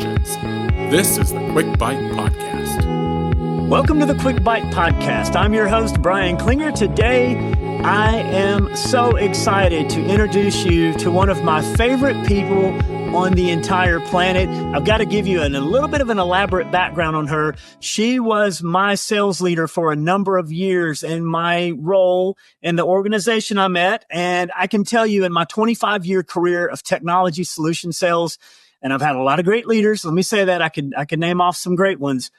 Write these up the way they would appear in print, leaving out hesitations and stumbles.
questions. This is the Quick Bite Podcast. Welcome to the Quick Bite Podcast. I'm your host, Brian Klinger. Today, I am so excited to introduce you to one of my favorite people on the entire planet. I've got to give you a little bit of an elaborate background on her. She was my sales leader for a number of years in my role in the organization I'm at. And I can tell you in my 25-year career of technology solution sales, and I've had a lot of great leaders. Let me say that I can name off some great ones.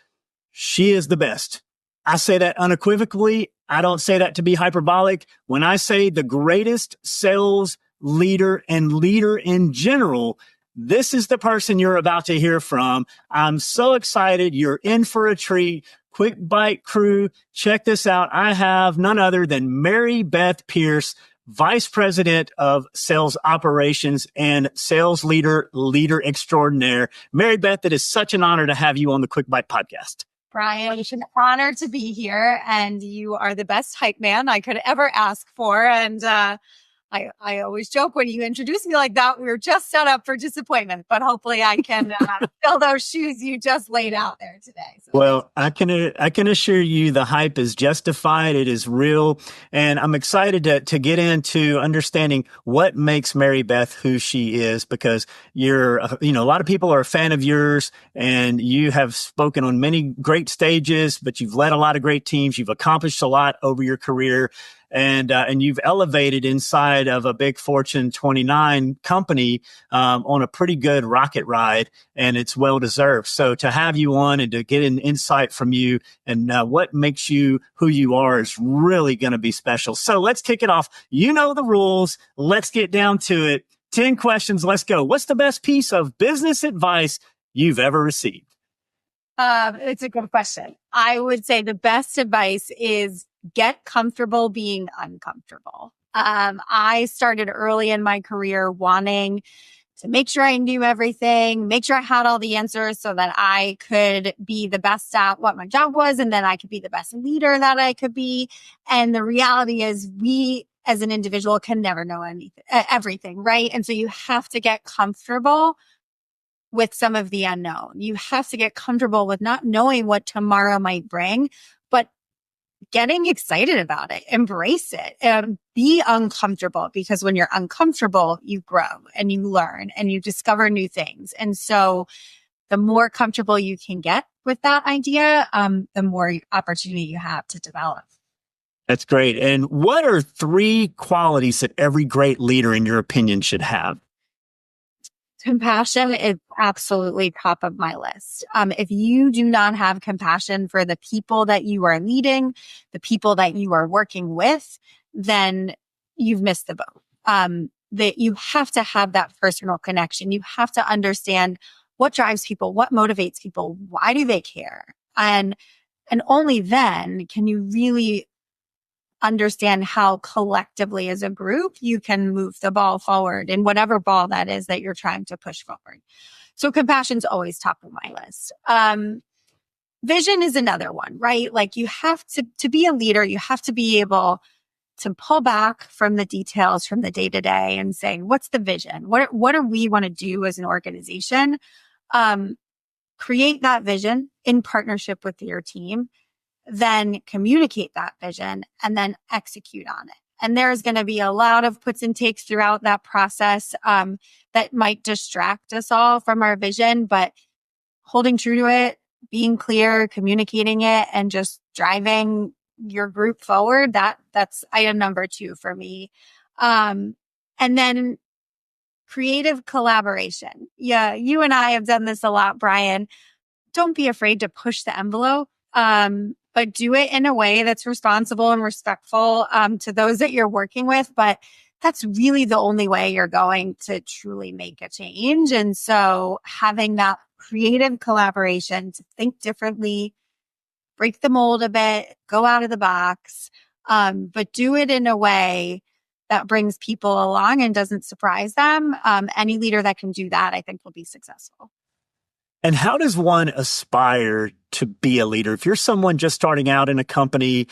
She is the best. I say that unequivocally. I don't say that to be hyperbolic. When I say the greatest sales leader and leader in general, this is the person you're about to hear from. I'm so excited. You're in for a treat. Quick Bite crew, check this out. I have none other than Marybeth Pearce, Vice President of Sales Operations and Sales Leader Extraordinaire. Marybeth, it is such an honor to have you on the Quick Bite Podcast. Brian, it's an honor to be here, and you are the best hype man I could ever ask for. And I always joke when you introduce me like that, we were just set up for disappointment, but hopefully I can fill those shoes you just laid out there today. So well, I can assure you the hype is justified. It is real. And I'm excited to get into understanding what makes Marybeth who she is, because a lot of people are a fan of yours and you have spoken on many great stages, but you've led a lot of great teams. You've accomplished a lot over your career. And you've elevated inside of a big Fortune 29 company on a pretty good rocket ride, and it's well deserved. So to have you on and to get an insight from you and what makes you who you are is really going to be special. So let's kick it off. You know the rules. Let's get down to it. 10 questions. Let's go. What's the best piece of business advice you've ever received? It's a good question. I would say the best advice is get comfortable being uncomfortable. I started early in my career wanting to make sure I knew everything, make sure I had all the answers so that I could be the best at what my job was, and then I could be the best leader that I could be. And the reality is we as an individual can never know everything, right? And so you have to get comfortable with some of the unknown. You have to get comfortable with not knowing what tomorrow might bring, but getting excited about it, embrace it, and be uncomfortable, because when you're uncomfortable, you grow and you learn and you discover new things. And so the more comfortable you can get with that idea, the more opportunity you have to develop. That's great. And what are 3 qualities that every great leader, in your opinion, should have? Compassion is absolutely top of my list. If you do not have compassion for the people that you are leading, the people that you are working with, then you've missed the boat. That you have to have that personal connection. You have to understand what drives people, what motivates people, why do they care? And only then can you really understand how collectively as a group you can move the ball forward in whatever ball that is that you're trying to push forward. So compassion's always top of my list. Vision is another one, right? Like you have to be a leader, you have to be able to pull back from the details from the day to day and say, what's the vision? What do we want to do as an organization? Create that vision in partnership with your team, then communicate that vision and then execute on it. And there's going to be a lot of puts and takes throughout that process that might distract us all from our vision, but holding true to it, being clear, communicating it, and just driving your group forward, that's item number 2 for me. And then creative collaboration. Yeah, you and I have done this a lot, Brian. Don't be afraid to push the envelope. But do it in a way that's responsible and respectful to those that you're working with. But that's really the only way you're going to truly make a change. And so having that creative collaboration to think differently, break the mold a bit, go out of the box, but do it in a way that brings people along and doesn't surprise them. Any leader that can do that, I think, will be successful. And how does one aspire to be a leader? If you're someone just starting out in a company,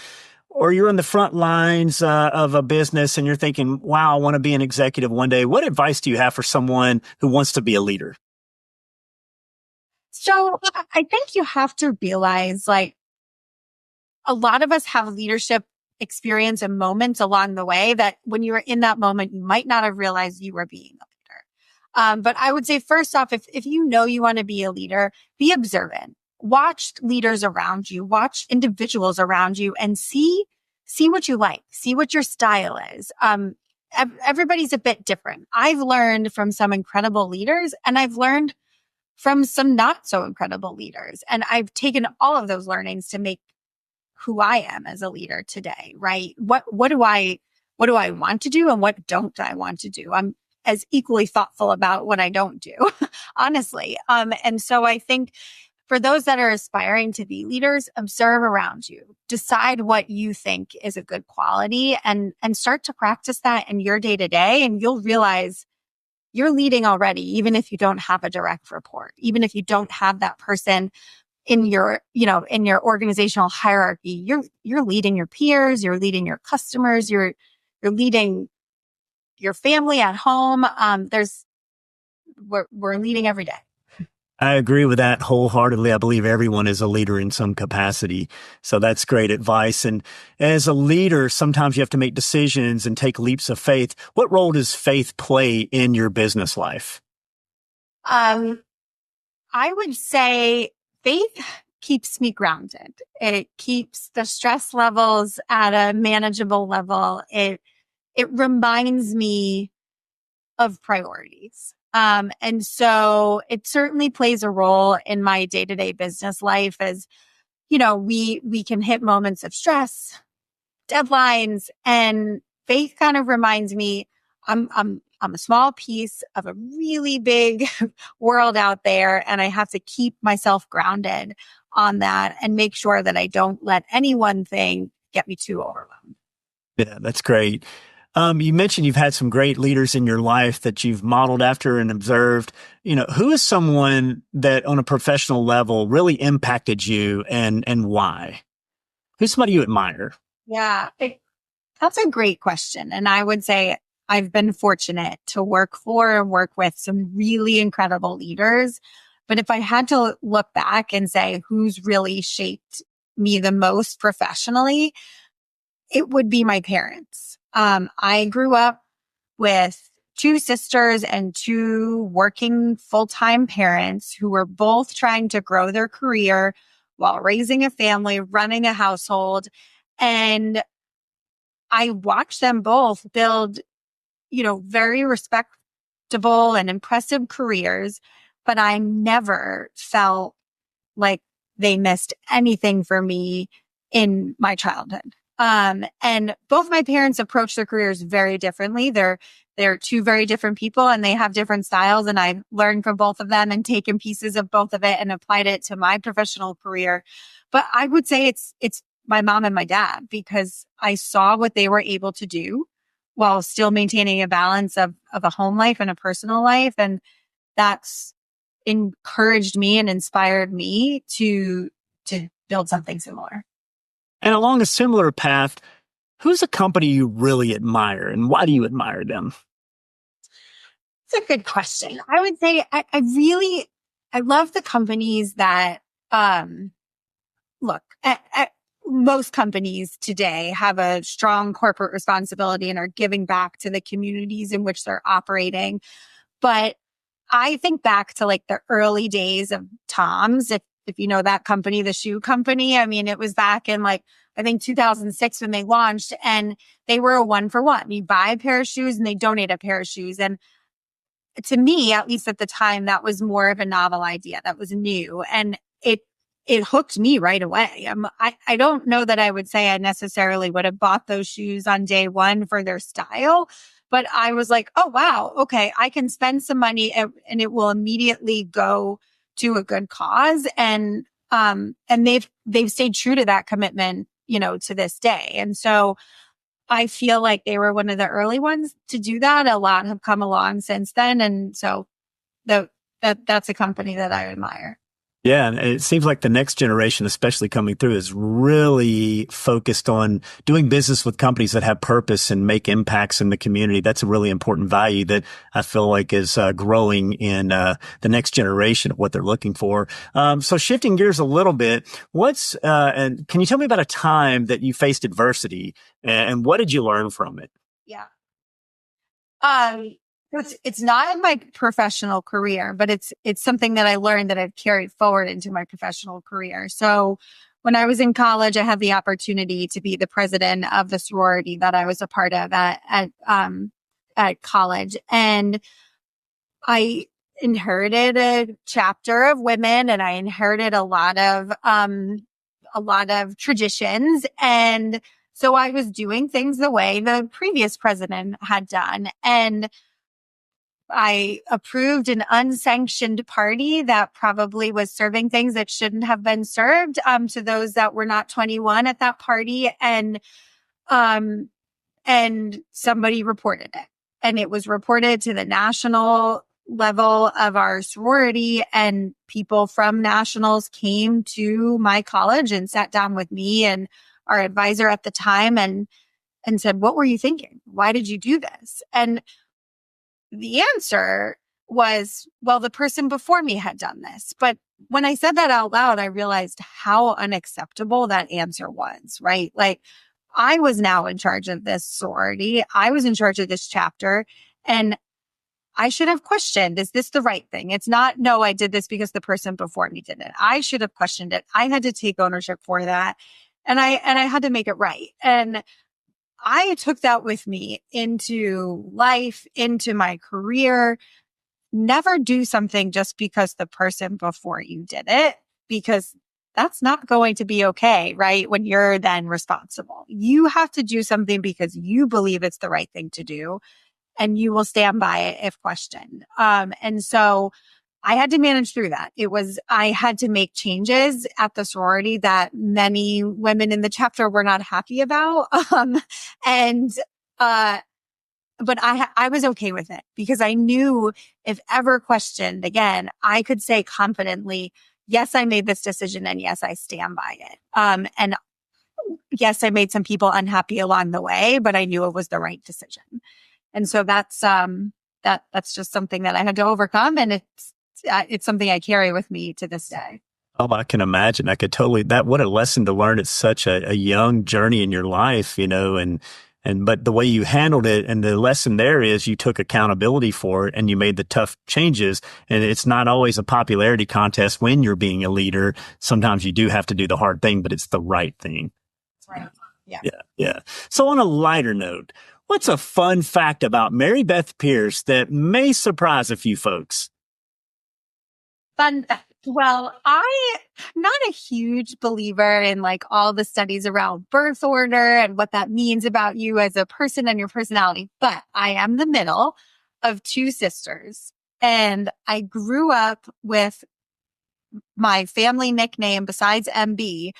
or you're on the front lines of a business and you're thinking, wow, I want to be an executive one day, what advice do you have for someone who wants to be a leader? So I think you have to realize, like, a lot of us have leadership experience and moments along the way that when you were in that moment, you might not have realized you were being a leader. But I would say first off, if you know you want to be a leader, be observant. Watch leaders around you, watch individuals around you and see what you like, see what your style is. Everybody's a bit different. I've learned from some incredible leaders and I've learned from some not so incredible leaders. And I've taken all of those learnings to make who I am as a leader today, right? What do I want to do and what don't I want to do? I'm as equally thoughtful about what I don't do, honestly. And so I think for those that are aspiring to be leaders, observe around you, decide what you think is a good quality and start to practice that in your day to day. And you'll realize you're leading already, even if you don't have a direct report, even if you don't have that person in your, in your organizational hierarchy. You're leading your peers, you're leading your customers, you're leading your family at home. We're leading every day. I agree with that wholeheartedly. I believe everyone is a leader in some capacity. So that's great advice. And as a leader, sometimes you have to make decisions and take leaps of faith. What role does faith play in your business life? I would say faith keeps me grounded. It keeps the stress levels at a manageable level. It reminds me of priorities. And so it certainly plays a role in my day-to-day business life as, we can hit moments of stress, deadlines, and faith kind of reminds me I'm a small piece of a really big world out there, and I have to keep myself grounded on that and make sure that I don't let any one thing get me too overwhelmed. Yeah, that's great. You mentioned you've had some great leaders in your life that you've modeled after and observed. Who is someone that on a professional level really impacted you and why? Who's somebody you admire? Yeah, that's a great question. And I would say I've been fortunate to work for and work with some really incredible leaders. But if I had to look back and say who's really shaped me the most professionally, it would be my parents. I grew up with two sisters and two working full-time parents who were both trying to grow their career while raising a family, running a household. And I watched them both build, very respectable and impressive careers, but I never felt like they missed anything for me in my childhood. And both my parents approach their careers very differently. They're two very different people and they have different styles. And I learned from both of them and taken pieces of both of it and applied it to my professional career. But I would say it's my mom and my dad because I saw what they were able to do while still maintaining a balance of a home life and a personal life. And that's encouraged me and inspired me to build something similar. And along a similar path, who's a company you really admire and why do you admire them? It's a good question. I would say I love the companies that, look, most companies today have a strong corporate responsibility and are giving back to the communities in which they're operating. But I think back to like the early days of Tom's, if you know that company, the shoe company. I mean, it was back in like, I think 2006 when they launched and they were a 1-for-1. You buy a pair of shoes and they donate a pair of shoes. And to me, at least at the time, that was more of a novel idea that was new and it hooked me right away. I don't know that I would say I necessarily would have bought those shoes on day one for their style, but I was like, oh, wow. Okay. I can spend some money and it will immediately go to a good cause. And they've stayed true to that commitment, to this day. And so I feel like they were one of the early ones to do that. A lot have come along since then. And so that's a company that I admire. Yeah, and it seems like the next generation, especially coming through, is really focused on doing business with companies that have purpose and make impacts in the community. That's a really important value that I feel like is growing in the next generation of what they're looking for. So shifting gears a little bit, and can you tell me about a time that you faced adversity and what did you learn from it? Yeah. Um, it's not in my professional career, but it's something that I learned that I've carried forward into my professional career. So when I was in college, I had the opportunity to be the president of the sorority that I was a part of at college. And I inherited a chapter of women, and I inherited a lot of traditions. And so I was doing things the way the previous president had done. And I approved an unsanctioned party that probably was serving things that shouldn't have been served, to those that were not 21 at that party. Um, and somebody reported it, and it was reported to the national level of our sorority, and people from nationals came to my college and sat down with me and our advisor at the time and said, "What were you thinking? Why did you do this?" And the answer was, well, the person before me had done this. But when I said that out loud, I realized how unacceptable that answer was, right? Like, I was now in charge of this sorority. I was in charge of this chapter, and I should have questioned, is this the right thing? It's not, no, I did this because the person before me did it. I should have questioned it. I had to take ownership for that. And I had to make it right. And I took that with me into life, into my career. Never do something just because the person before you did it, because that's not going to be okay, right? When you're then responsible, you have to do something because you believe it's the right thing to do, and you will stand by it if questioned. And so I had to manage through that. I had to make changes at the sorority that many women in the chapter were not happy about. And, but I was okay with it because I knew if ever questioned again, I could say confidently, yes, I made this decision, and yes, I stand by it. And yes, I made some people unhappy along the way, but I knew it was the right decision. And so that's just something that I had to overcome. And it's something I carry with me to this day. Oh, I can imagine. I could totally, what a lesson to learn at such a young journey in your life, but the way you handled it, and the lesson there is you took accountability for it and you made the tough changes. And it's not always a popularity contest when you're being a leader. Sometimes you do have to do the hard thing, but it's the right thing. That's right. Yeah. Yeah. Yeah. So on a lighter note, what's a fun fact about Marybeth Pearce that may surprise a few folks? Fun. Well, I'm not a huge believer in like all the studies around birth order and what that means about you as a person and your personality, but I am the middle of two sisters, and I grew up with my family nickname besides MB,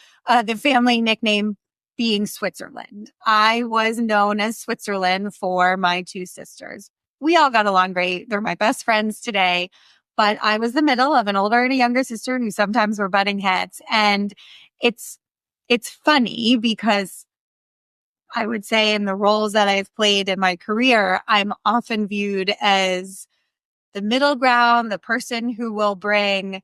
the family nickname being Switzerland. I was known as Switzerland for my two sisters. We all got along great. They're my best friends today. But I was the middle of an older and a younger sister who sometimes were butting heads. And it's funny because I would say in the roles that I've played in my career, I'm often viewed as the middle ground, the person who will bring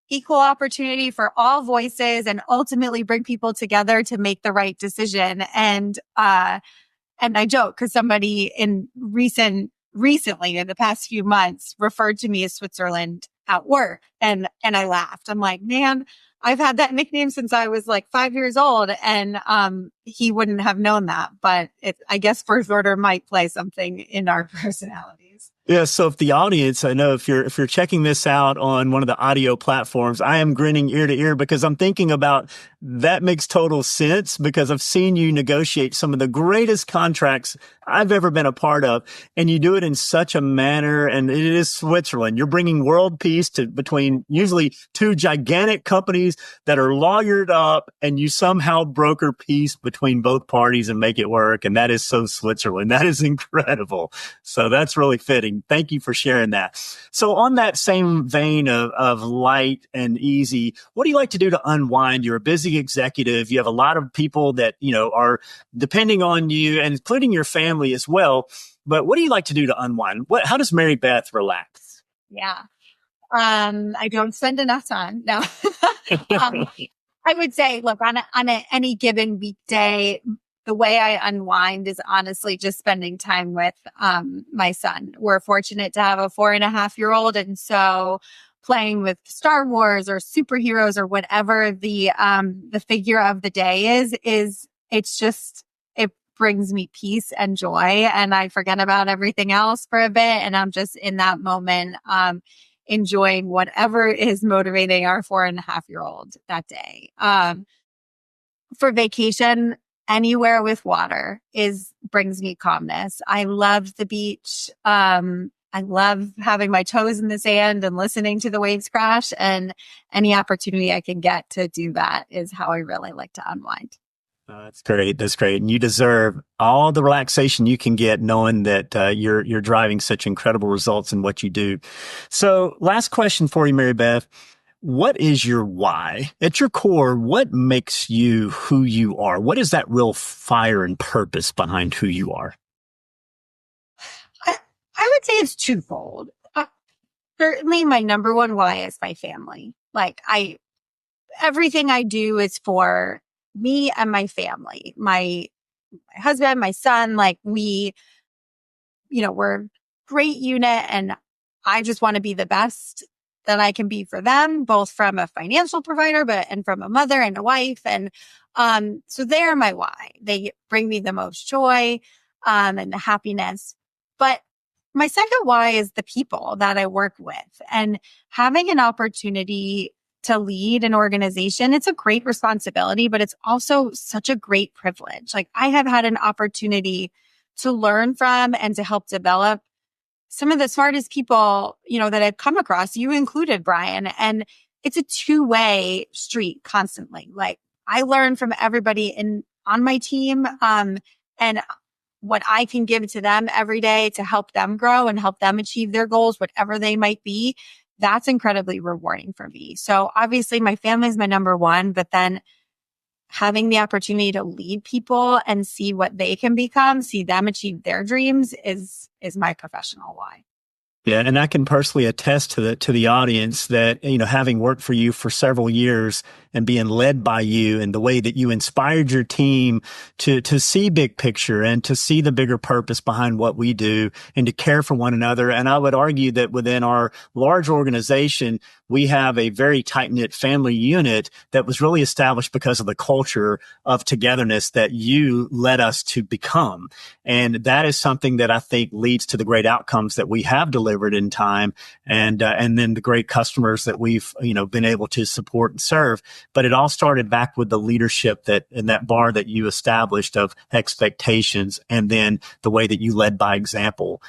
equal opportunity for all voices and ultimately bring people together to make the right decision. And I joke because somebody recently in the past few months referred to me as Switzerland at work. And I laughed. I'm like, man, I've had that nickname since I was like 5 years old. And, he wouldn't have known that, but I guess birth order might play something in our personalities. Yeah. So if the audience, I know if you're checking this out on one of the audio platforms, I am grinning ear to ear because I'm thinking about that makes total sense because I've seen you negotiate some of the greatest contracts I've ever been a part of. And you do it in such a manner. And it is Switzerland. You're bringing world peace between usually two gigantic companies that are lawyered up, and you somehow broker peace between both parties and make it work. And that is so Switzerland. That is incredible. So that's really fitting. amazing. Thank you for sharing that. So on that same vein of light and easy, what do you like to do to unwind? You're a busy executive. You have a lot of people that, are depending on you, and including your family as well. But what do you like to do to unwind? How does Marybeth relax? Yeah. I don't spend enough time. No. I would say, look, on any given weekday, the way I unwind is honestly just spending time with my son. We're fortunate to have a 4.5-year-old, and so playing with Star Wars or superheroes or whatever the figure of the day is it brings me peace and joy, and I forget about everything else for a bit, and I'm just in that moment enjoying whatever is motivating our 4.5-year-old that day. For vacation, anywhere with water brings me calmness. I love the beach. I love having my toes in the sand and listening to the waves crash, and any opportunity I can get to do that is how I really like to unwind. That's great. That's great. And you deserve all the relaxation you can get knowing that you're driving such incredible results in what you do. So last question for you, Marybeth. What is your why? At your core, what makes you who you are? What is that real fire and purpose behind who you are? I would say it's twofold. Certainly my number one why is my family. Everything I do is for me and my family, my husband, my son. We're a great unit, and I just want to be the best that I can be for them, both from a financial provider, and from a mother and a wife. And, so they're my why. They bring me the most joy, and the happiness. But my second why is the people that I work with, and having an opportunity to lead an organization. It's a great responsibility, but it's also such a great privilege. I have had an opportunity to learn from and to help develop some of the smartest people, that I've come across, you included, Brian. And it's a two-way street constantly. I learn from everybody on my team, and what I can give to them every day to help them grow and help them achieve their goals, whatever they might be. That's incredibly rewarding for me. So obviously my family is my number one, but then having the opportunity to lead people and see what they can become, see them achieve their dreams is my professional why. Yeah, and I can personally attest to the audience that, having worked for you for several years and being led by you, and the way that you inspired your team to see big picture and to see the bigger purpose behind what we do and to care for one another. And I would argue that within our large organization, we have a very tight-knit family unit that was really established because of the culture of togetherness that you led us to become. And that is something that I think leads to the great outcomes that we have delivered in time, and then the great customers that we've, been able to support and serve. But it all started back with the leadership that bar that you established of expectations, and then the way that you led by example,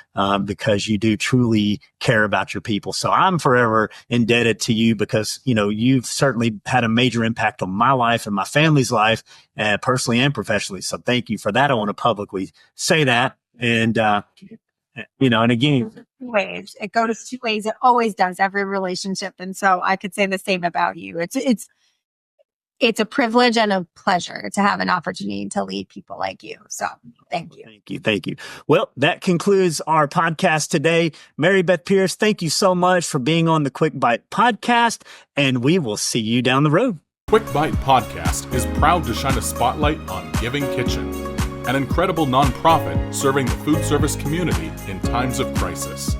because you do truly care about your people. So I'm forever indebted to you, because, you've certainly had a major impact on my life and my family's life, personally and professionally. So thank you for that. I want to publicly say that. And, and again, ways. It goes two ways. It always does, every relationship. And so I could say the same about you. It's a privilege and a pleasure to have an opportunity to lead people like you. So thank you. Thank you. Well, that concludes our podcast today. Marybeth Pearce, thank you so much for being on the Quick Bite podcast, and we will see you down the road. Quick Bite Podcast is proud to shine a spotlight on Giving Kitchen, an incredible nonprofit serving the food service community in times of crisis.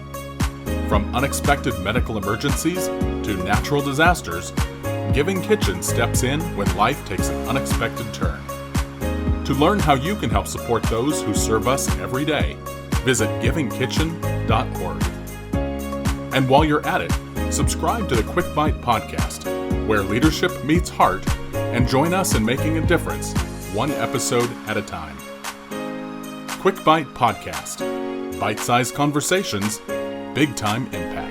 From unexpected medical emergencies to natural disasters, Giving Kitchen steps in when life takes an unexpected turn. To learn how you can help support those who serve us every day, visit givingkitchen.org. And while you're at it, subscribe to the Quick Bite Podcast, where leadership meets heart, and join us in making a difference, one episode at a time. Quick Bite Podcast. Bite-sized conversations, big-time impact.